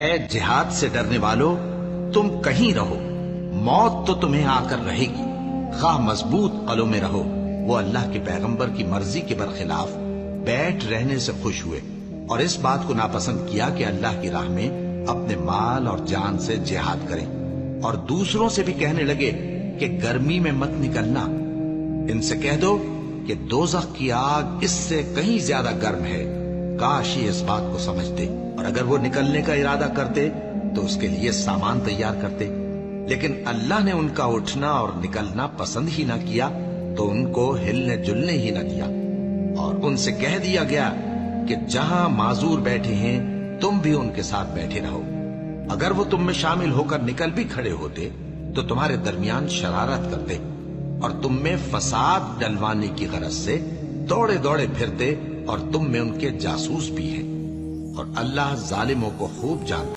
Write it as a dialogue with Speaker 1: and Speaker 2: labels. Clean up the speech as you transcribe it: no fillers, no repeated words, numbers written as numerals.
Speaker 1: اے جہاد سے ڈرنے والو، تم کہیں رہو، موت تو تمہیں آ کر رہے گی، خواہ مضبوط قلعوں میں رہو۔ وہ اللہ کے پیغمبر کی مرضی کے برخلاف بیٹھ رہنے سے خوش ہوئے اور اس بات کو ناپسند کیا کہ اللہ کی راہ میں اپنے مال اور جان سے جہاد کریں، اور دوسروں سے بھی کہنے لگے کہ گرمی میں مت نکلنا۔ ان سے کہہ دو کہ دوزخ کی آگ اس سے کہیں زیادہ گرم ہے، کاش یہ اس بات کو سمجھتے، اور اگر وہ نکلنے کا ارادہ کرتے تو اس کے لیے سامان تیار کرتے، لیکن اللہ نے ان کا اٹھنا اور نکلنا پسند ہی نہ کیا تو ان کو ہلنے جلنے ہی نہ دیا، اور ان سے کہہ دیا گیا کہ جہاں معذور بیٹھے ہیں تم بھی ان کے ساتھ بیٹھے رہو۔ اگر وہ تم میں شامل ہو کر نکل بھی کھڑے ہوتے تو تمہارے درمیان شرارت کرتے اور تم میں فساد ڈلوانے کی غرض سے دوڑے دوڑے پھرتے، اور تم میں ان کے جاسوس بھی ہیں، اور اللہ ظالموں کو خوب جانتا